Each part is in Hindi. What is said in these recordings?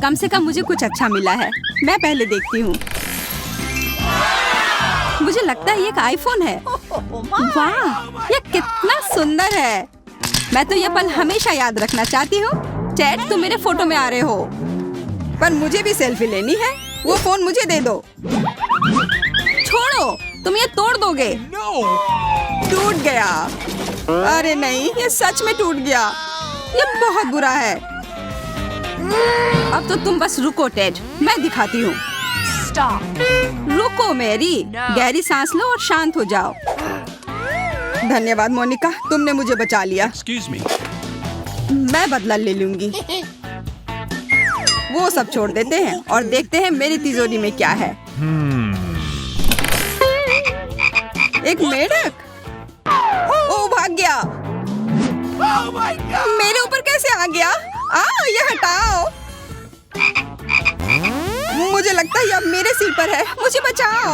कम से कम मुझे कुछ अच्छा मिला है। मैं पहले देखती हूँ। मुझे लगता है ये एक आईफोन है। वाह, ये कितना सुंदर है। मैं तो ये पल हमेशा याद रखना चाहती हूँ। टेड, तुम मेरे फोटो में आ रहे हो, पर मुझे भी सेल्फी लेनी है। वो फोन मुझे दे दो। छोड़ो, तुम ये तोड़ दोगे। टूट गया। अरे नहीं, ये सच में टूट गया। ये बहुत बुरा है। अब तो तुम बस रुको टेड, मैं दिखाती हूँ। रुको मेरी, गहरी सांस लो और शांत हो जाओ। धन्यवाद मोनिका, तुमने मुझे बचा लिया। Excuse me. मैं बदला ले लूंगी। वो सब छोड़ देते हैं और देखते हैं मेरी तिजोरी में क्या है। एक मेढक। ओ, भाग गया। मेरे ऊपर कैसे आ गया? ये हटाओ। मुझे लगता है अब मेरे सिर पर है। मुझे बचाओ।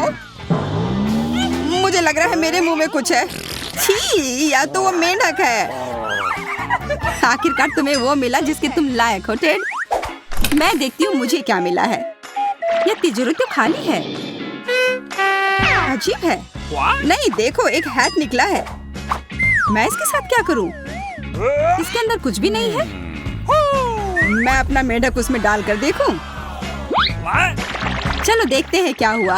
मुझे लग रहा है मेरे मुंह में कुछ है। छी, या तो वो मेंढक है। आखिरकार तुम्हें वो मिला जिसके तुम लायक हो टेड। मैं देखती हूँ मुझे क्या मिला है। ये तिजोरी तो खाली है। अजीब है। नहीं, देखो, एक हैट निकला है। मैं इसके साथ क्या करूँ? इसके अंदर कुछ भी नहीं है। मैं अपना मेढक उसमें डालकर देखूं। चलो देखते हैं क्या हुआ।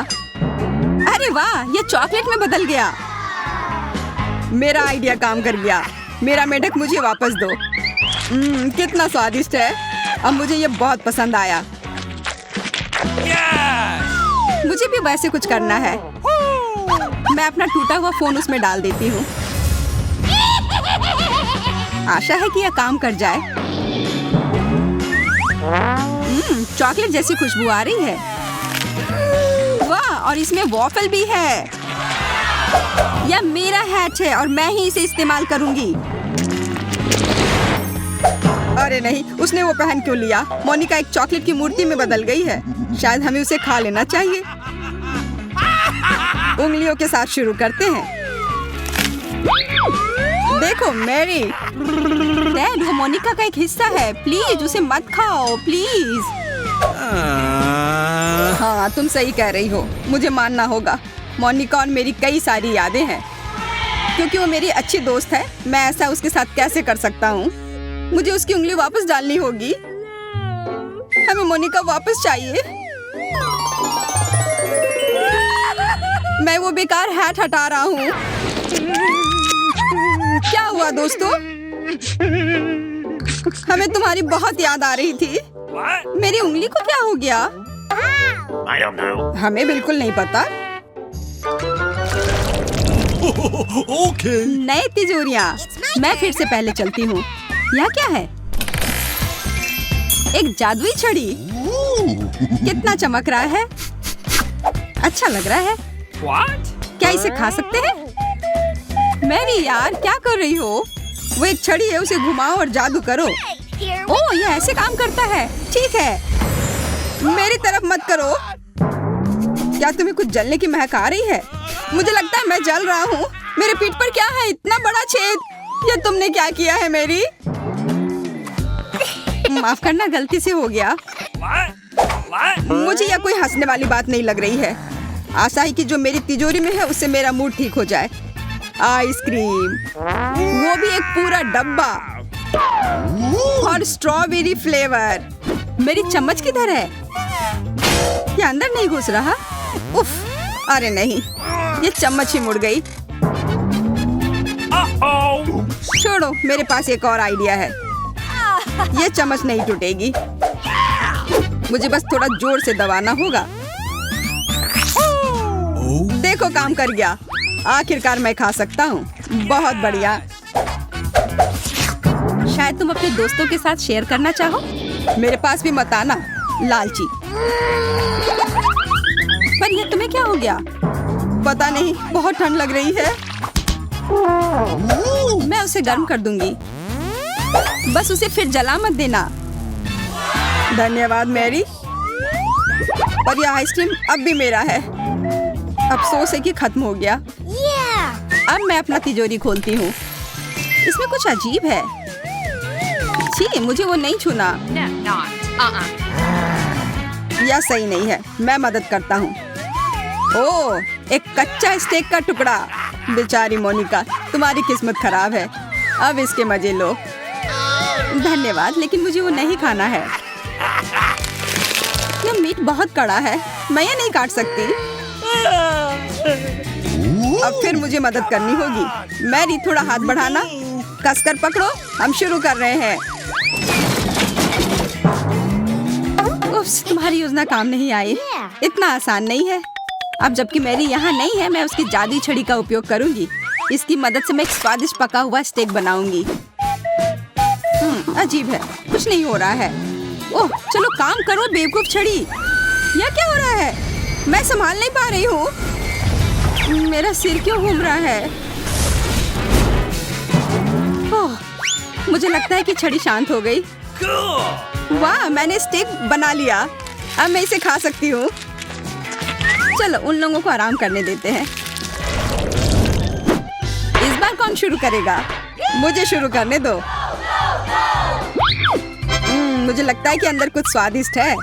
अरे वाह, ये चॉकलेट में बदल गया। मेरा आइडिया काम कर गया। मेरा मेढक मुझे वापस दो। कितना स्वादिष्ट है। अब मुझे ये बहुत पसंद आया। मुझे भी वैसे कुछ करना है। मैं अपना टूटा हुआ फोन उसमें डाल देती हूँ। आशा है कि यह काम कर जाए। चॉकलेट जैसी खुशबू आ रही है। वाह, और इसमें वॉफल भी है। यह मेरा हैट है और मैं ही इसे इस्तेमाल करूंगी। अरे नहीं, उसने वो पहन क्यों लिया? मोनिका एक चॉकलेट की मूर्ति में बदल गई है। शायद हमें उसे खा लेना चाहिए। उंगलियों के साथ शुरू करते हैं। देखो मैरी, डैड, वो मोनिका का एक हिस्सा है। प्लीज उसे मत खाओ, प्लीज। हाँ, तुम सही कह रही हो। मुझे मानना होगा। मोनिका और मेरी कई सारी यादें हैं। क्योंकि वो मेरी अच्छी दोस्त है, मैं ऐसा उसके साथ कैसे कर सकता हूँ? मुझे उसकी उंगली वापस डालनी होगी। हमें मोनिका वापस चाहिए। मैं वो बेकार हैट हटा रहा हूँ। क्या हुआ दोस्तों? हमें तुम्हारी बहुत याद आ रही थी। मेरी उंगली को क्या हो गया? I don't know. हमें बिल्कुल नहीं पता। Okay. नए तिजोरियाँ। मैं फिर से पहले चलती हूँ। यह क्या है? एक जादुई छड़ी। कितना चमक रहा है। अच्छा लग रहा है। What? क्या इसे खा सकते हैं? मैरी यार, क्या कर रही हो? वो एक छड़ी है, उसे घुमाओ और जादू करो। ओह, यह ऐसे काम करता है। ठीक है, मेरी तरफ मत करो। क्या तुम्हें कुछ जलने की महक आ रही है? मुझे लगता है मैं जल रहा हूँ। मेरे पीठ पर क्या है? इतना बड़ा छेद। ये तुमने क्या किया है मेरी? माफ करना, गलती से हो गया। मुझे यह कोई हंसने वाली बात नहीं लग रही है। आशा है कि जो मेरी तिजोरी में है उससे मेरा मूड ठीक हो जाए। आइसक्रीम, वो भी एक पूरा डब्बा, और स्ट्रॉबेरी फ्लेवर। मेरी चम्मच किधर है? ये अंदर नहीं घुस रहा। उफ, अरे नहीं, ये चम्मच ही मुड़ गई। छोड़ो, मेरे पास एक और आइडिया है। ये चम्मच नहीं टूटेगी। मुझे बस थोड़ा जोर से दबाना होगा। देखो, काम कर गया। आखिरकार मैं खा सकता हूँ। बहुत बढ़िया। शायद तुम अपने दोस्तों के साथ शेयर करना चाहो। मेरे पास भी मत आना, लालची। पर ये तुम्हें क्या हो गया? पता नहीं, बहुत ठंड लग रही है। मैं उसे गर्म कर दूंगी। बस उसे फिर जला मत देना। धन्यवाद मैरी। और यह आइसक्रीम अब भी मेरा है। अफसोस है कि खत्म हो गया। अब मैं अपना तिजोरी खोलती हूँ। इसमें कुछ अजीब है। छी, मुझे वो नहीं छूना। यह सही नहीं है। मैं मदद करता हूँ। ओह, एक कच्चा स्टेक का टुकड़ा। बेचारी मोनिका, तुम्हारी किस्मत खराब है। अब इसके मजे लो। धन्यवाद, लेकिन मुझे वो नहीं खाना है। यह मीट बहुत कड़ा है, मैं ये नहीं काट सकती। अब फिर मुझे मदद करनी होगी। मैरी, थोड़ा हाथ बढ़ाना। कसकर पकड़ो, हम शुरू कर रहे हैं। उफ्स, तुम्हारी योजना काम नहीं आई। इतना आसान नहीं है। अब जबकि मैरी यहाँ नहीं है, मैं उसकी जादुई छड़ी का उपयोग करूंगी। इसकी मदद से मैं एक स्वादिष्ट पका हुआ स्टेक बनाऊंगी। अजीब है, कुछ नहीं हो रहा है। ओह, चलो काम करो बेवकूफ छड़ी। यह क्या हो रहा है? मैं संभाल नहीं पा रही हूँ। मेरा सिर क्यों घूम रहा है? ओह, मुझे लगता है कि छड़ी शांत हो गई। वाह, मैंने स्टेक बना लिया। अब मैं इसे खा सकती हूँ। चलो उन लोगों को आराम करने देते हैं। इस बार कौन शुरू करेगा? मुझे शुरू करने दो। मुझे लगता है कि अंदर कुछ स्वादिष्ट है।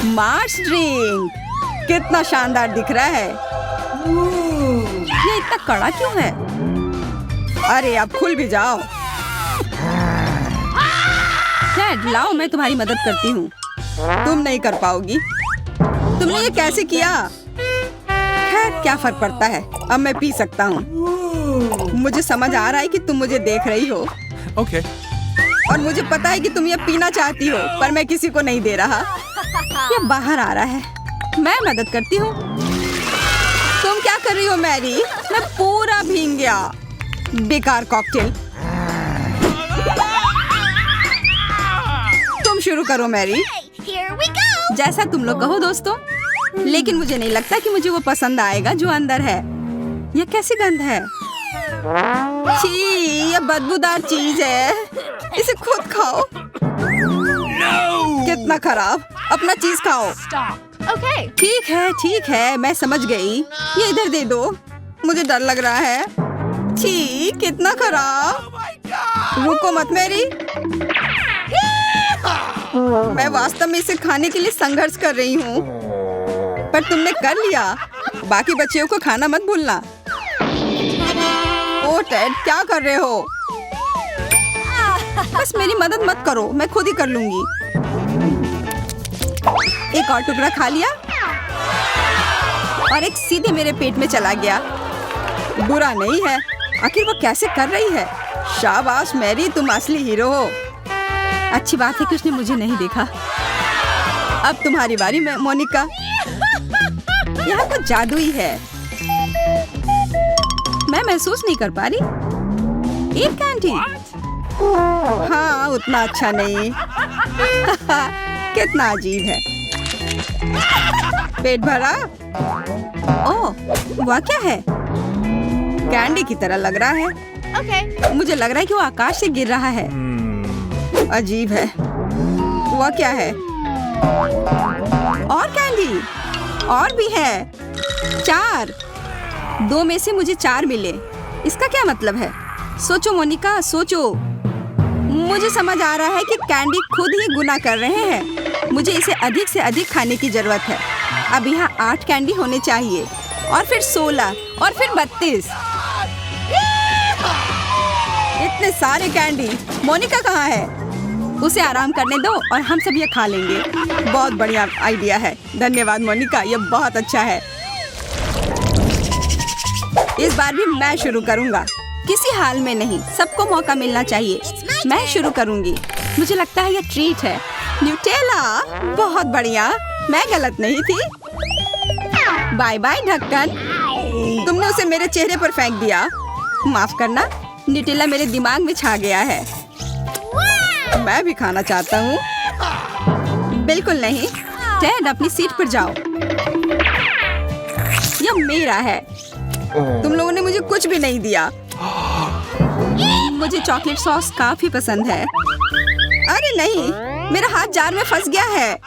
मार्स ड्रिंक कितना शानदार दिख रहा है। ये इतना कड़ा क्यों है? अरे अब खुल भी जाओ। डैड, लाओ, मैं तुम्हारी मदद करती हूँ। तुम नहीं कर पाओगी। तुमने ये कैसे किया? खैर, क्या फर्क पड़ता है। अब मैं पी सकता हूँ। मुझे समझ आ रहा है कि तुम मुझे देख रही हो। Okay. और मुझे पता है कि तुम ये पीना चाहती हो, पर मैं किसी को नहीं दे रहा। ये बाहर आ रहा है। मैं मदद करती हूँ। तुम क्या कर रही हो मैरी? मैं पूरा भीग गया। बेकार कॉकटेल। तुम शुरू करो मैरी। Here we go. जैसा तुम लोग कहो दोस्तों। लेकिन मुझे नहीं लगता कि मुझे वो पसंद आएगा जो अंदर है। यह कैसी गंध है? छी, ये बदबूदार चीज है। इसे खुद खाओ। कितना खराब। अपना चीज खाओ। Okay. ठीक है, मैं समझ गई। ये इधर दे दो। मुझे डर लग रहा है। छी, कितना खराब। रुको मत मेरी। मैं वास्तव में इसे खाने के लिए संघर्ष कर रही हूँ, पर तुमने कर लिया। बाकी बच्चों को खाना मत भूलना। ओ टेड, क्या कर रहे हो? बस मेरी मदद मत करो, मैं खुद ही कर लूंगी। एक और टुकड़ा खा लिया और एक सीधे मेरे पेट में चला गया। बुरा नहीं है। आखिर वो कैसे कर रही है? शाबाश मैरी, तुम असली हीरो हो। अच्छी बात है कि उसने मुझे नहीं देखा। अब तुम्हारी बारी में मोनिका। यहाँ कुछ जादुई है। मैं महसूस नहीं कर पा रही। एक कैंडी। हाँ, उतना अच्छा नहीं। कितना अजीब है। पेट भरा? ओह, वह क्या है? कैंडी की तरह लग रहा है। Okay. मुझे लग रहा है कि वो आकाश से गिर रहा है। अजीब है। वह क्या है? और कैंडी? और भी है। 4। 2 में से मुझे 4 मिले। इसका क्या मतलब है? सोचो मोनिका, सोचो। मुझे समझ आ रहा है कि कैंडी खुद ही गुनाह कर रहे हैं। मुझे इसे अधिक से अधिक खाने की जरूरत है। अब यहाँ 8 कैंडी होने चाहिए, और फिर 16, और फिर 32। इतने सारे कैंडी। मोनिका कहाँ है? उसे आराम करने दो और हम सब ये खा लेंगे। बहुत बढ़िया आइडिया है। धन्यवाद मोनिका, ये बहुत अच्छा है। इस बार भी मैं शुरू करूंगा। किसी हाल में नहीं, सबको मौका मिलना चाहिए। मैं शुरू करूंगी। मुझे लगता है ये ट्रीट है। न्यूटेला, बहुत बढ़िया। मैं गलत नहीं थी। बाय बाय ढक्कन। तुमने उसे मेरे चेहरे पर फेंक दिया। माफ करना, न्यूटेला मेरे दिमाग में छा गया है। मैं भी खाना चाहता हूँ। बिल्कुल नहीं। टेड, अपनी सीट पर जाओ। यह मेरा है। तुम लोगों ने मुझे कुछ भी नहीं दिया। मुझे चॉकलेट सॉस काफी पसंद है। अरे नहीं, मेरा हाथ जार में फंस गया है।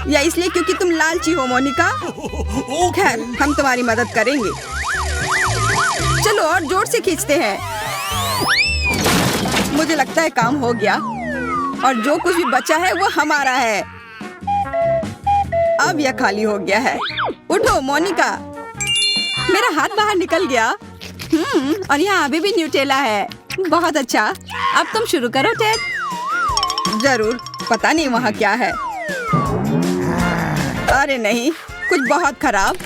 या इसलिए क्योंकि तुम लालची हो मोनिका। खैर, हम तुम्हारी मदद करेंगे। चलो और जोर से खींचते हैं। मुझे लगता है काम हो गया। और जो कुछ भी बचा है वो हमारा है। अब यह खाली हो गया है। उठो मोनिका। मेरा हाथ बाहर निकल गया। और यहाँ अभी भी न्यूटेला है। बहुत अच्छा। अब तुम शुरू करो टेड। जरूर। पता नहीं वहाँ क्या है। अरे नहीं, कुछ बहुत खराब।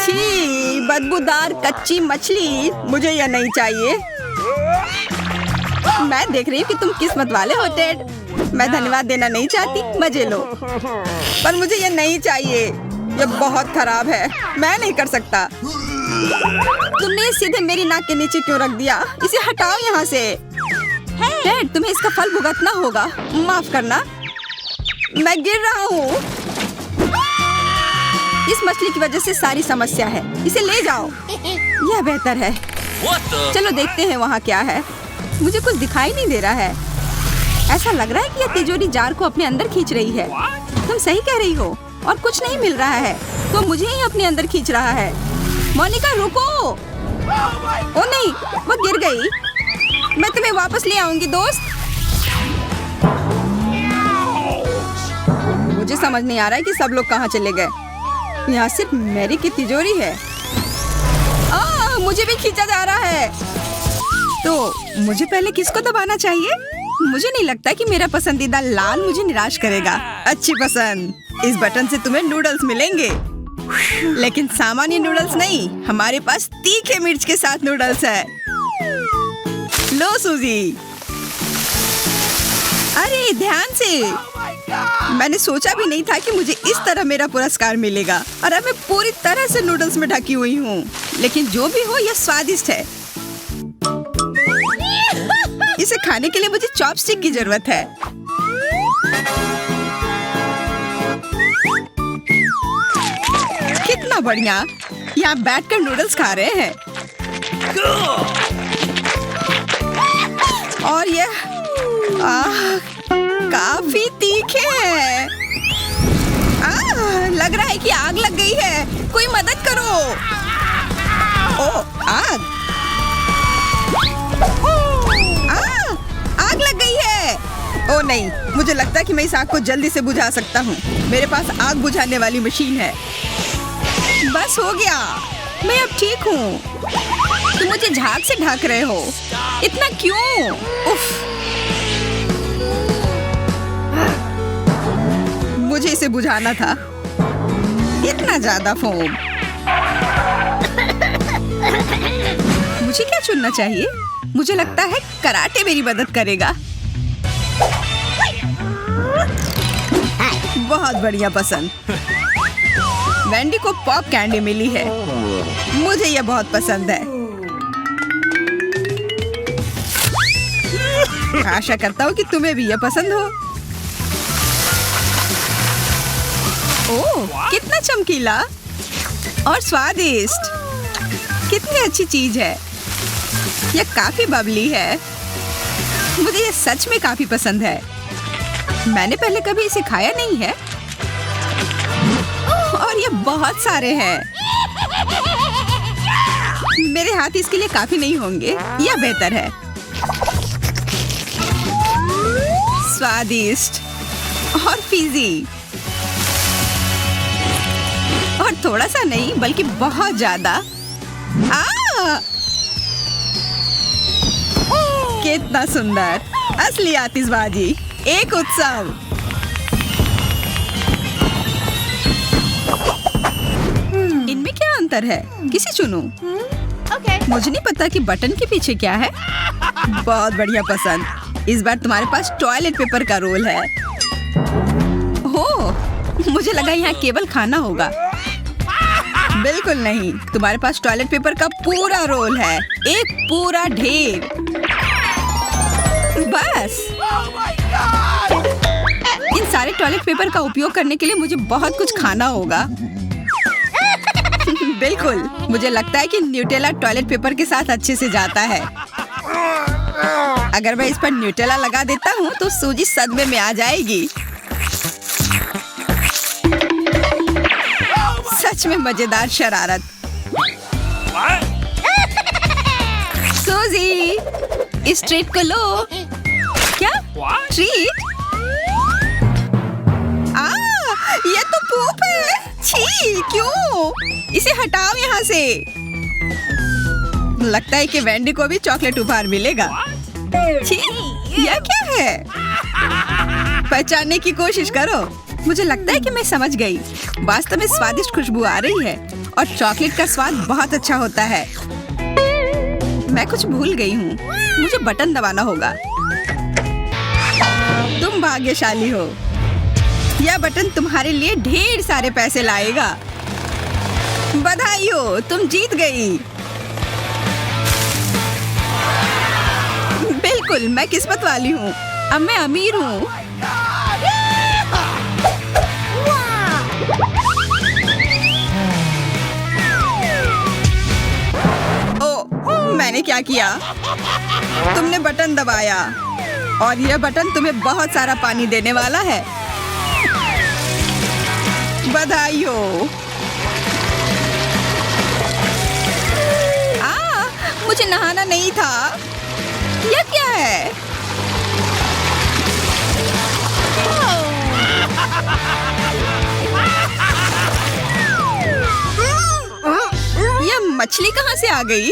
छी, बदबूदार कच्ची मछली। मुझे यह नहीं चाहिए। मैं देख रही हूँ कि तुम किस्मत वाले हो टेड। मैं धन्यवाद देना नहीं चाहती, मजे लो। पर मुझे यह नहीं चाहिए। यह बहुत खराब है। मैं नहीं कर सकता। तुमने सीधे मेरी नाक के नीचे क्यों रख दिया? इसे हटाओ यहाँ से। टेड, तुम्हें इसका फल भुगतना होगा। माफ करना। मैं गिर रहा हूँ। इस मछली की वजह से सारी समस्या है। इसे ले जाओ। यह बेहतर है। चलो देखते हैं वहाँ क्या है। मुझे कुछ दिखाई नहीं दे रहा है। ऐसा लग रहा है कि यह तिजोरी जार को अपने अंदर खींच रही है। तुम सही कह रही हो। और कुछ नहीं मिल रहा है तो मुझे ही अपने अंदर खींच रहा है। मोनिका रुको। ओ नहीं, वो गिर गई। मैं तुम्हें वापस ले आऊंगी दोस्त। मुझे समझ नहीं आ रहा है कि सब लोग कहाँ चले गए। यहाँ सिर्फ मेरी की तिजोरी है। मुझे भी खींचा जा रहा है। तो मुझे पहले किसको दबाना चाहिए? मुझे नहीं लगता कि मेरा पसंदीदा लाल मुझे निराश करेगा। अच्छी पसंद। इस बटन से तुम्हें नूडल्स मिलेंगे, लेकिन सामान्य नूडल्स नहीं। हमारे पास तीखे मिर्च के साथ नूडल्स है। लो सूजी। अरे ध्यान से। मैंने सोचा भी नहीं था कि मुझे इस तरह मेरा पुरस्कार मिलेगा। और अब मैं पूरी तरह से नूडल्स में ढकी हुई हूँ। लेकिन जो भी हो, यह स्वादिष्ट है। इसे खाने के लिए मुझे चॉपस्टिक की जरूरत है। कितना बढ़िया। यहाँ बैठकर नूडल्स खा रहे हैं। और यह काफी तीखे हैं। लग रहा है कि आग लग गई है। कोई मदद करो। ओह, आग। आग लग गई है। ओ नहीं, मुझे लगता है कि मैं इस आग को जल्दी से बुझा सकता हूँ। मेरे पास आग बुझाने वाली मशीन है। बस हो गया। मैं अब ठीक हूँ। तुम मुझे झाग से ढक रहे हो। इतना क्यों? उफ। मुझे इसे बुझाना था। इतना ज्यादा फोम। मुझे क्या चुनना चाहिए? मुझे लगता है कराटे मेरी मदद करेगा। बहुत बढ़िया पसंद। वेंडी को पॉप कैंडी मिली है। मुझे यह बहुत पसंद है। आशा करता हूँ कि तुम्हें भी यह पसंद हो। ओह, कितना चमकीला और स्वादिष्ट। कितनी अच्छी चीज है। यह काफी बबली है। मुझे यह सच में काफी पसंद है। मैंने पहले कभी इसे खाया नहीं है। और ये बहुत सारे हैं। मेरे हाथ इसके लिए काफी नहीं होंगे। यह बेहतर है। स्वादिष्ट और फीजी। और थोड़ा सा नहीं बल्कि बहुत ज्यादा। कितना सुंदर। असली आतिशबाजी। एक उत्सव। इनमें क्या अंतर है? किसे चुनूं? Okay. मुझे नहीं पता कि बटन के पीछे क्या है। बहुत बढ़िया पसंद। इस बार तुम्हारे पास टॉयलेट पेपर का रोल है। हो, मुझे लगा यहाँ केवल खाना होगा। बिल्कुल नहीं, तुम्हारे पास टॉयलेट पेपर का पूरा रोल है। एक पूरा ढेर। बस। इन सारे टॉयलेट पेपर का उपयोग करने के लिए मुझे बहुत कुछ खाना होगा। बिल्कुल, मुझे लगता है कि न्यूटेला टॉयलेट पेपर के साथ अच्छे से जाता है। अगर मैं इस पर न्यूटेला लगा देता हूँ तो सूजी सदमे में आ जाएगी। सच में मजेदार शरारत। सूजी, इस ट्रीट को लो। क्या? What? ट्रीट? ये तो पूप है। छी, क्यों? इसे हटाओ यहाँ से। लगता है कि वेंडी को भी चॉकलेट उपहार मिलेगा। छी, यह क्या है? पहचानने की कोशिश करो। मुझे लगता है कि मैं समझ गई। वास्तव में स्वादिष्ट खुशबू आ रही है और चॉकलेट का स्वाद बहुत अच्छा होता है। मैं कुछ भूल गई हूँ। मुझे बटन दबाना होगा। तुम भाग्यशाली हो। यह बटन तुम्हारे लिए ढेर सारे पैसे लाएगा। बधाई हो, तुम जीत गई। बिल्कुल, मैं किस्मत वाली हूँ। अब मैं अमीर हूँ। मैंने क्या किया? तुमने बटन दबाया और यह बटन तुम्हें बहुत सारा पानी देने वाला है। बधाई हो। मुझे नहाना नहीं था। यह क्या है? यह मछली कहाँ से आ गई?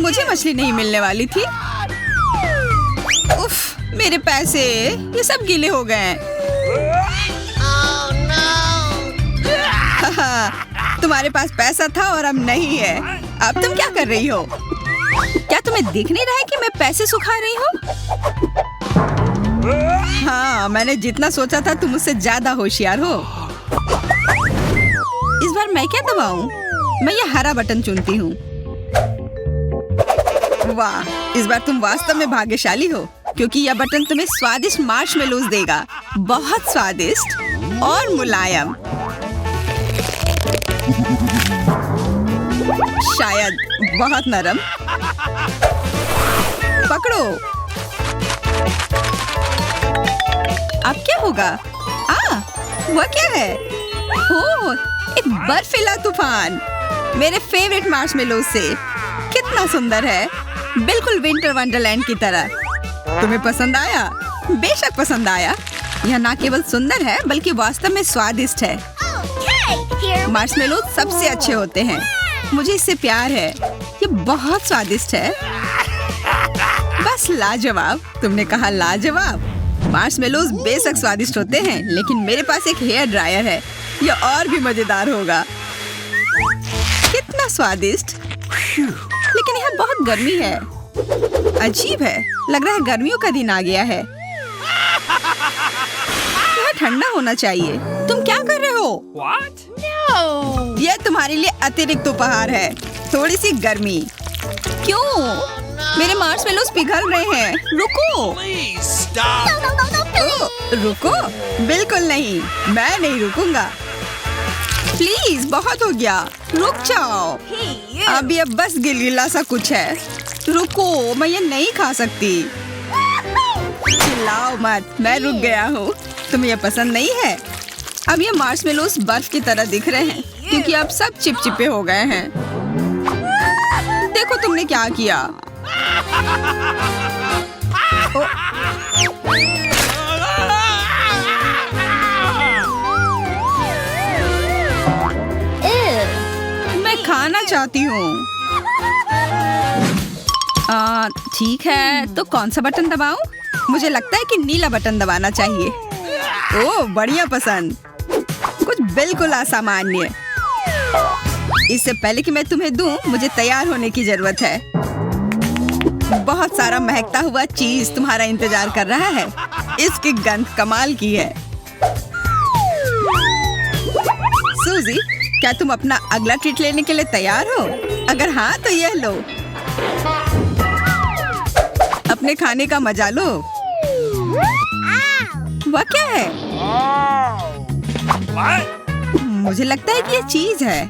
मुझे मछली नहीं मिलने वाली थी। उफ, मेरे पैसे ये सब गीले हो गए हैं। तुम्हारे पास पैसा था और अब नहीं है। अब तुम क्या कर रही हो? क्या तुम्हें दिख नहीं रहा है कि मैं पैसे सुखा रही हूँ? हाँ, मैंने जितना सोचा था तुम मुझसे ज्यादा होशियार हो। इस बार मैं क्या दबाऊं? मैं ये हरा बटन चुनती हूँ। वाह, इस बार तुम वास्तव में भाग्यशाली हो क्योंकि यह बटन तुम्हें स्वादिष्ट मार्शमेलोज देगा। बहुत स्वादिष्ट और मुलायम। शायद बहुत नरम। पकड़ो। अब क्या होगा? वह क्या है? ओह, एक बर्फीला तूफान। मेरे फेवरेट मार्शमेलोज से। कितना सुंदर है, बिल्कुल विंटर वंडरलैंड की तरह। तुम्हें पसंद आया? बेशक पसंद आया। यह न केवल सुंदर है बल्कि वास्तव में स्वादिष्ट है। मार्शमेलोज सबसे अच्छे होते हैं। मुझे इससे प्यार है। ये बहुत स्वादिष्ट है। बस लाजवाब। तुमने कहा लाजवाब। मार्शमेलोज बेशक स्वादिष्ट होते हैं, लेकिन मेरे पास एक हेयर ड्रायर है। यह और भी मजेदार होगा। कितना स्वादिष्ट। लेकिन यहाँ बहुत गर्मी है। अजीब है, लग रहा है गर्मियों का दिन आ गया है। यह ठंडा होना चाहिए। तुम क्या कर रहे हो? What? No. यह तुम्हारे लिए अतिरिक्त उपहार है। थोड़ी सी गर्मी। क्यों? मेरे मार्शमेलोज पिघल रहे हैं। रुको। Please stop. No. रुको। बिल्कुल नहीं, मैं नहीं रुकूंगा। प्लीज, बहुत हो गया। रुक जाओ। अब ये बस गिलगिला सा कुछ है। रुको, मैं ये नहीं खा सकती। चिल्लाओ मत, मैं रुक गया हूँ। तुम्हें ये पसंद नहीं है? अब ये मार्शमेलोज बर्फ की तरह दिख रहे हैं क्योंकि अब सब चिपचिपे हो गए हैं। देखो तुमने क्या किया। मैं खाना चाहती हूँ। ठीक है, तो कौन सा बटन दबाऊं? मुझे लगता है कि नीला बटन दबाना चाहिए। ओह, बढ़िया पसंद। कुछ बिल्कुल असामान्य। इससे पहले कि मैं तुम्हें दूं, मुझे तैयार होने की जरूरत है। बहुत सारा महकता हुआ चीज तुम्हारा इंतजार कर रहा है। इसकी गंध कमाल की है। सूजी, क्या तुम अपना अगला ट्रीट लेने के लिए तैयार हो? अगर हाँ, तो यह लो। अपने खाने का मजा लो। वह क्या है? What? मुझे लगता है कि ये चीज है।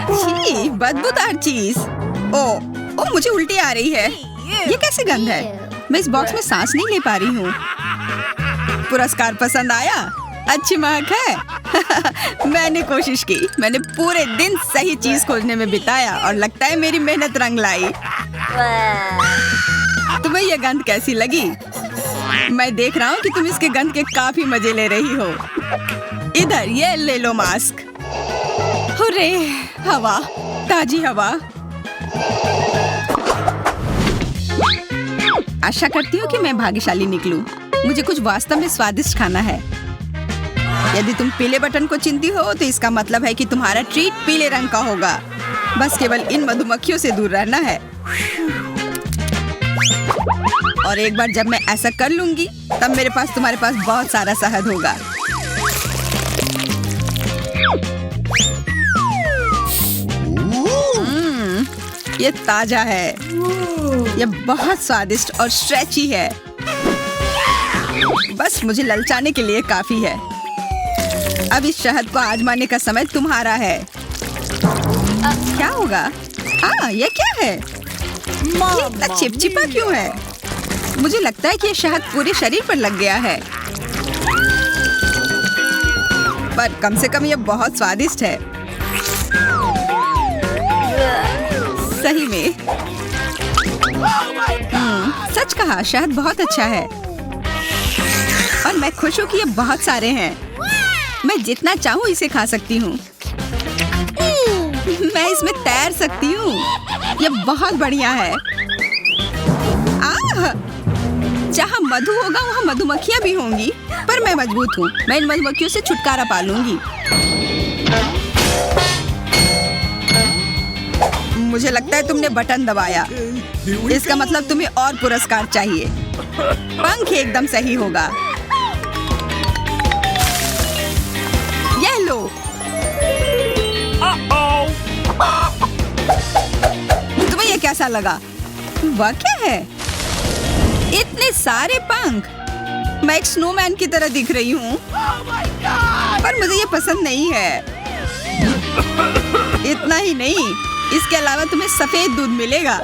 छी, बदबूदार चीज। ओ, मुझे उल्टी आ रही है। ये कैसी गंध है? मैं इस बॉक्स में सांस नहीं ले पा रही हूँ। पुरस्कार पसंद आया? अच्छी महक है। मैंने कोशिश की। मैंने पूरे दिन सही चीज खोजने में बिताया और लगता है मेरी मेहनत रंग लाई। तुम्हें ये गंध कैसी लगी? मैं देख रहा हूँ कि तुम इसके गंध के काफी मजे ले रही हो। इधर ये ले लो मास्क। हुर्रे, हवा, ताजी हवा। आशा करती हूँ कि मैं भाग्यशाली निकलूं। मुझे कुछ वास्तव में स्वादिष्ट खाना है। यदि तुम पीले बटन को चिंती हो तो इसका मतलब है कि तुम्हारा ट्रीट पीले रंग का होगा। बस केवल इन मधुमक्खियों से दूर रहना है। और एक बार जब मैं ऐसा कर लूंगी तब मेरे पास तुम्हारे पास बहुत सारा शहद होगा। ये ताजा है। ये बहुत स्वादिष्ट और स्ट्रेची है। बस मुझे ललचाने के लिए काफी है। अब इस शहद को आजमाने का समय तुम्हारा है। क्या होगा? ये क्या है? ये इतना चिपचिपा क्यों है? मुझे लगता है कि ये शहद पूरे शरीर पर लग गया है। पर कम से कम ये बहुत स्वादिष्ट है। सही में। सच कहा, शहद बहुत अच्छा है। और मैं खुश हूँ कि ये बहुत सारे हैं। मैं जितना चाहूँ इसे खा सकती हूँ। मैं इसमें तैर सकती हूँ। ये बहुत बढ़िया है। जहाँ मधु होगा वहाँ मधुमक्खियाँ भी होंगी, पर मैं मजबूत हूँ। मैं इन मधुमक्खियों से छुटकारा पा लूंगी। मुझे लगता है तुमने बटन दबाया। इसका मतलब तुम्हें और पुरस्कार चाहिए। पंख एकदम सही होगा। ये लो। तुम्हें ये कैसा लगा? वह क्या है? इतने सारे पंख। मैं एक स्नोमैन की तरह दिख रही हूँ। पर मुझे ये पसंद नहीं है। इतना ही नहीं, इसके अलावा तुम्हें सफेद दूध मिलेगा।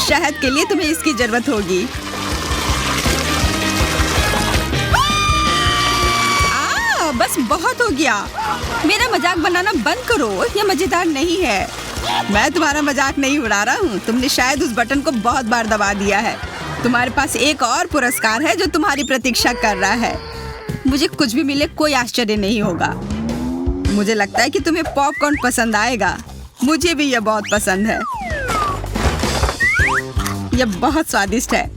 शहद के लिए तुम्हें इसकी जरूरत होगी। बस बहुत हो गया। मेरा मजाक बनाना बंद करो। ये मजेदार नहीं है। मैं तुम्हारा मजाक नहीं उड़ा रहा हूँ। तुमने शायद उस बटन को बहुत बार दबा दिया है। तुम्हारे पास एक और पुरस्कार है जो तुम्हारी प्रतीक्षा कर रहा है। मुझे कुछ भी मिले कोई आश्चर्य नहीं होगा। मुझे लगता है कि तुम्हें पॉपकॉर्न पसंद आएगा। मुझे भी यह बहुत पसंद है। यह बहुत स्वादिष्ट है।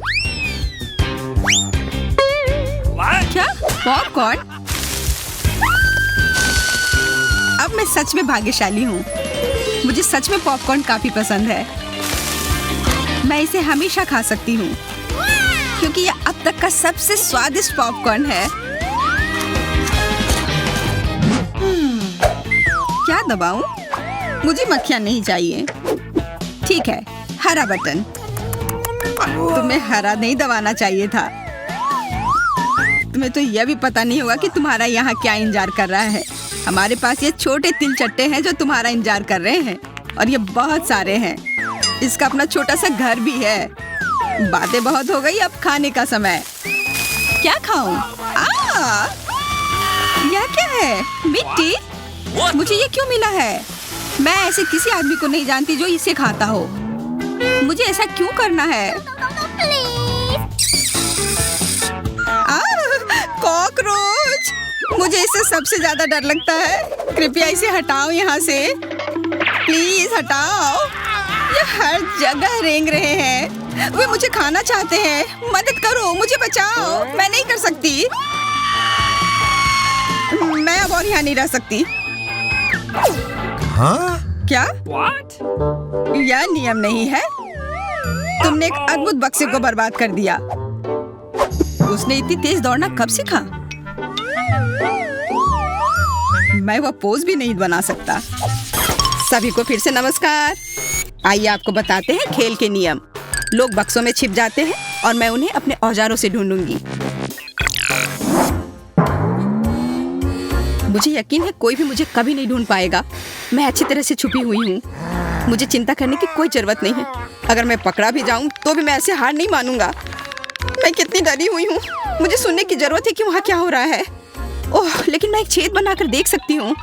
क्या? पॉपकॉर्न? अब मैं सच में भाग्यशाली हूँ। मुझे सच में पॉपकॉर्न काफी पसंद है। मैं इसे हमेशा खा सकती हूँ क्योंकि यह अब तक का सबसे स्वादिष्ट पॉपकॉर्न है। क्या दबाऊं? मुझे मक्खियाँ नहीं चाहिए। ठीक है, हरा बटन। तुम्हें हरा नहीं दबाना चाहिए था। तुम्हें तो यह भी पता नहीं होगा कि तुम्हारा यहाँ क्या इंतजार कर रहा है। हमारे पास ये छोटे तिलचट्टे हैं जो तुम्हारा इंतजार कर रहे हैं, और ये बहुत सारे हैं। इसका अपना छोटा सा घर भी है। बातें बहुत हो गई, अब खाने का समय। क्या खाऊं? यह क्या है? मिट्टी? मुझे ये क्यों मिला है? मैं ऐसे किसी आदमी को नहीं जानती जो इसे खाता हो। मुझे ऐसा क्यों करना है? कॉकरोच! मुझे इससे सबसे ज्यादा डर लगता है। कृपया इसे हटाओ यहाँ से। प्लीज हटाओ। ये हर जगह रेंग रहे हैं। वे मुझे खाना चाहते हैं। मदद करो, मुझे बचाओ। मैं नहीं कर सकती। मैं अब और यहाँ नहीं रह सकती। Huh? क्या? What? यह नियम नहीं है। तुमने एक अद्भुत बक्से को बर्बाद कर दिया। उसने इतनी तेज दौड़ना कब सीखा? मैं वह पोज भी नहीं बना सकता। सभी को फिर से नमस्कार। आइए आपको बताते हैं खेल के नियम। लोग बक्सों में छिप जाते हैं और मैं उन्हें अपने औजारों से ढूंढूंगी। मुझे यकीन है कोई भी मुझे कभी नहीं ढूंढ पाएगा। मैं अच्छी तरह से छुपी हुई हूँ। मुझे चिंता करने की कोई जरूरत नहीं है। अगर मैं पकड़ा भी जाऊँ तो भी मैं ऐसे हार नहीं मानूंगा। मैं कितनी डरी हुई हूँ। मुझे सुनने की जरूरत है कि वहाँ क्या हो रहा है। ओह, लेकिन मैं एक छेद बनाकर देख सकती हूँ।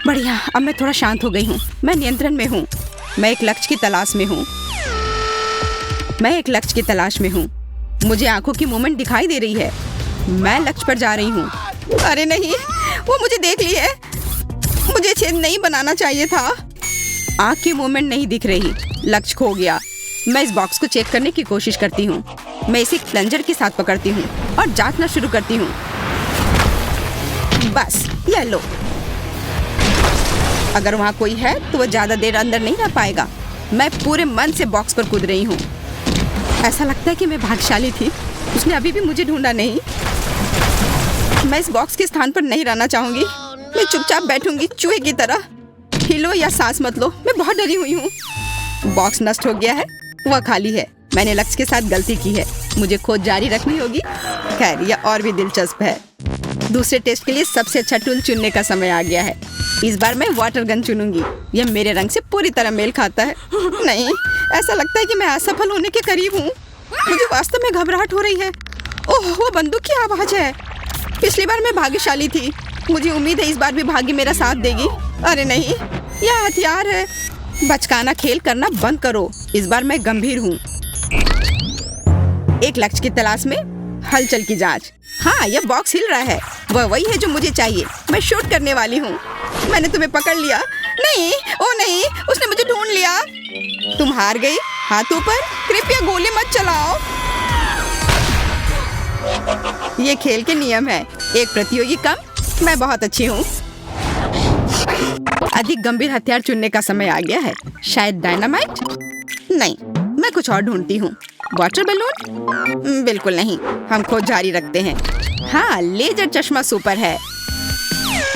बढ़िया, अब मैं थोड़ा शांत हो गई हूँ। मैं नियंत्रण में हूँ। मैं एक लक्ष्य की तलाश में हूँ। मैं एक लक्ष्य की तलाश में हूँ। मुझे आंखों की मूवमेंट दिखाई दे रही है। मैं लक्ष्य पर जा रही हूँ। अरे नहीं, वो मुझे देख ली है। मुझे छेद नहीं बनाना चाहिए था। आंख की मूवमेंट नहीं दिख रही। लक्ष्य खो गया। मैं इस बॉक्स को चेक करने की कोशिश करती हूँ। मैं इसे एक प्लंजर के साथ पकड़ती हूँ और जांचना शुरू करती हूँ। बस ये लो। अगर वहाँ कोई है तो वह ज्यादा देर अंदर नहीं रह पाएगा। मैं पूरे मन से बॉक्स पर कूद रही हूँ। ऐसा लगता है कि मैं भाग्यशाली थी। उसने अभी भी मुझे ढूंढा नहीं। मैं इस बॉक्स के स्थान पर नहीं रहना चाहूंगी। मैं चुपचाप बैठूंगी चूहे की तरह। हिलो या सांस मत लो। मैं बहुत डरी हुई हूँ। बॉक्स नष्ट हो गया है। वह खाली है। मैंने लक्ष्य के साथ गलती की है। मुझे खोज जारी रखनी होगी। खैर, यह और भी दिलचस्प है। दूसरे टेस्ट के लिए सबसे अच्छा टूल चुनने का समय आ गया है। इस बार मैं वाटर गन चुनूंगी। यह मेरे रंग से पूरी तरह मेल खाता है। नहीं, ऐसा लगता है कि मैं असफल होने के करीब हूँ। मुझे वास्तव में घबराहट हो रही है। ओह, वो बंदूक की आवाज है। पिछली बार मैं भाग्यशाली थी। मुझे उम्मीद है इस बार भी भाग्य मेरा साथ देगी। अरे नहीं, यह हथियार है। बचकाना खेल करना बंद करो। इस बार मैं गंभीर हूँ। एक लक्ष्य की तलाश में हलचल की जांच। हाँ, यह बॉक्स हिल रहा है। वह वही है जो मुझे चाहिए। मैं शूट करने वाली हूँ। मैंने तुम्हें पकड़ लिया। नहीं, ओ नहीं, उसने मुझे ढूंढ लिया। तुम हार गई। हाथों पर कृपया गोली मत चलाओ। ये खेल के नियम है। एक प्रतियोगी कम। मैं बहुत अच्छी हूँ। अधिक गंभीर हथियार चुनने का समय आ गया है। शायद डायनामाइट? नहीं, मैं कुछ और ढूंढती हूँ। Water balloon? बिल्कुल नहीं। हम खोज जारी रखते हैं। हाँ, लेजर चश्मा सुपर है।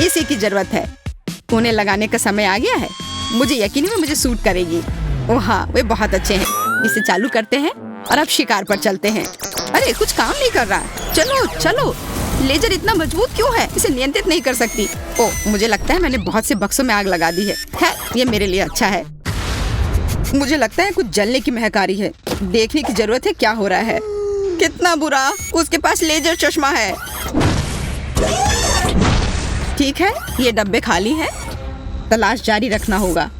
इसी की जरूरत है। उन्हें लगाने का समय आ गया है। मुझे यकीन है मुझे सूट करेगी। ओह हाँ, वे बहुत अच्छे हैं। इसे चालू करते हैं और अब शिकार पर चलते हैं। अरे, कुछ काम नहीं कर रहा। चलो चलो। लेजर इतना मजबूत क्यों है? इसे नियंत्रित नहीं कर सकती। ओह, मुझे लगता है मैंने बहुत से बक्सों में आग लगा दी है। खैर, ये मेरे लिए अच्छा है। मुझे लगता है कुछ जलने की महक आ रही है। देखने की जरूरत है क्या हो रहा है। कितना बुरा, उसके पास लेजर चश्मा है। ठीक है, ये डब्बे खाली हैं। तलाश जारी रखना होगा।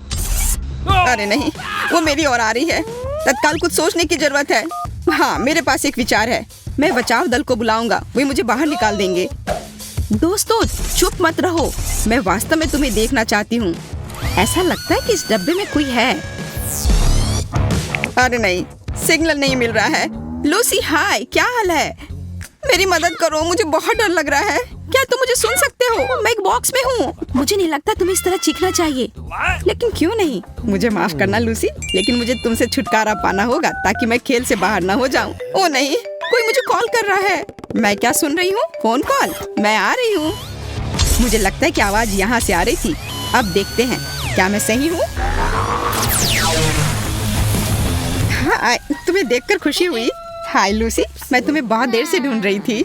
अरे नहीं, वो मेरी ओर आ रही है। तत्काल कुछ सोचने की जरूरत है। हाँ, मेरे पास एक विचार है। मैं बचाव दल को बुलाऊंगा। वे मुझे बाहर निकाल देंगे। दोस्तों, चुप मत रहो। मैं वास्तव में तुम्हें देखना चाहती हूँ। ऐसा लगता है कि इस डब्बे में कोई है। अरे नहीं, सिग्नल नहीं मिल रहा है। लूसी, हाय, क्या हाल है? मेरी मदद करो। मुझे बहुत डर लग रहा है। क्या तुम मुझे सुन सकते हो? मैं एक बॉक्स में हूँ। मुझे नहीं लगता तुम्हें इस तरह चीखना चाहिए। लेकिन क्यों नहीं? मुझे माफ करना लूसी, लेकिन मुझे तुमसे छुटकारा पाना होगा ताकि मैं खेल से बाहर ना हो जाऊँ। ओ नहीं, कोई मुझे कॉल कर रहा है। मैं क्या सुन रही हूँ? Phone call. मैं आ रही हूँ। मुझे लगता है कि आवाज यहाँ से आ रही थी। अब देखते हैं क्या मैं सही हूँ। हाँ, तुम्हें देखकर खुशी हुई। हाय लूसी, मैं तुम्हें बहुत देर से ढूंढ रही थी।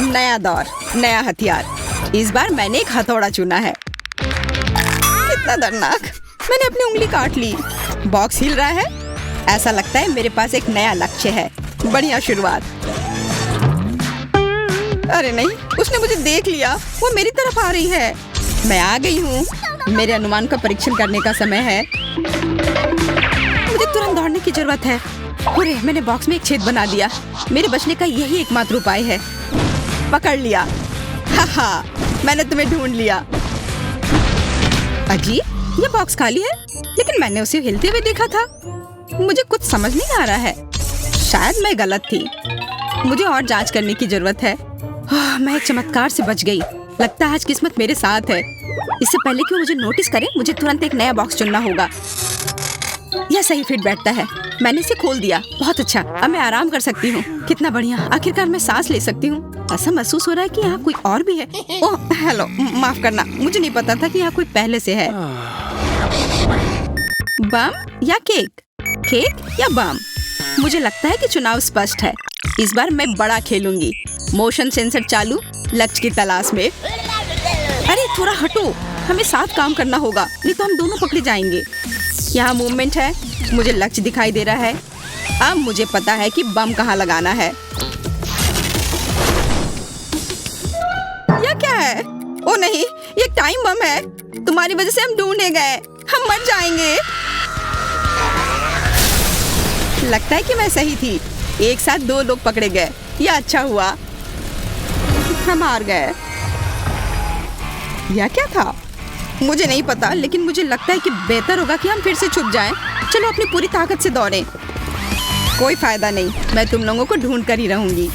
नया दौर, नया हथियार। इस बार मैंने एक हथौड़ा चुना है। कितना दर्दनाक। मैंने अपनी उंगली काट ली। बॉक्स हिल रहा है। ऐसा लगता है मेरे पास एक नया लक्ष्य है। बढ़िया शुरुआत। अरे नहीं, उसने मुझे देख लिया। वो मेरी तरफ आ रही है। मैं आ गई हूँ। मेरे अनुमान का परीक्षण करने का समय है। मुझे तुरंत दौड़ने की जरूरत है। अरे, मैंने बॉक्स में एक छेद बना दिया। मेरे बचने का यही एकमात्र उपाय है। पकड़ लिया। हा, मैंने तुम्हें ढूंढ लिया। अजीब, ये बॉक्स खाली है, लेकिन मैंने उसे हिलते हुए देखा था। मुझे कुछ समझ नहीं आ रहा है। शायद मैं गलत थी। मुझे और जांच करने की जरूरत है। मैं एक चमत्कार से बच गई। लगता है आज किस्मत मेरे साथ है। इससे पहले कि वो मुझे नोटिस करे, मुझे तुरंत एक नया बॉक्स चुनना होगा। यह सही फिट बैठता है। मैंने इसे खोल दिया। बहुत अच्छा, अब मैं आराम कर सकती हूँ। कितना बढ़िया, आखिरकार मैं सांस ले सकती हूँ। ऐसा महसूस हो रहा है कि यहाँ कोई और भी है। ओह हेलो, माफ करना, मुझे नहीं पता था कि यहाँ कोई पहले से है। बम या केक? केक या बम? मुझे लगता है कि चुनाव स्पष्ट है। इस बार मैं बड़ा खेलूंगी। मोशन सेंसर चालू, लक्ष्य की तलाश में। अरे थोड़ा हटो, हमें साथ काम करना होगा, नहीं तो हम दोनों पकड़े जाएंगे। यहाँ मूवमेंट है। मुझे लक्ष्य दिखाई दे रहा है। अब मुझे पता है कि बम कहाँ लगाना है। यह क्या है? ओ नहीं, ये टाइम बम है। तुम्हारी वजह से हम ढूंढे गए। हम मर जाएंगे। लगता है कि मैं सही थी। एक साथ 2 लोग पकड़े गए। यह अच्छा हुआ। हम हार गए। यह क्या था? मुझे नहीं पता, लेकिन मुझे लगता है कि बेहतर होगा कि हम फिर से छुप जाएं। चलो अपनी पूरी ताकत से दौड़ें। कोई फायदा नहीं, मैं तुम लोगों को ढूंढ कर ही रहूंगी।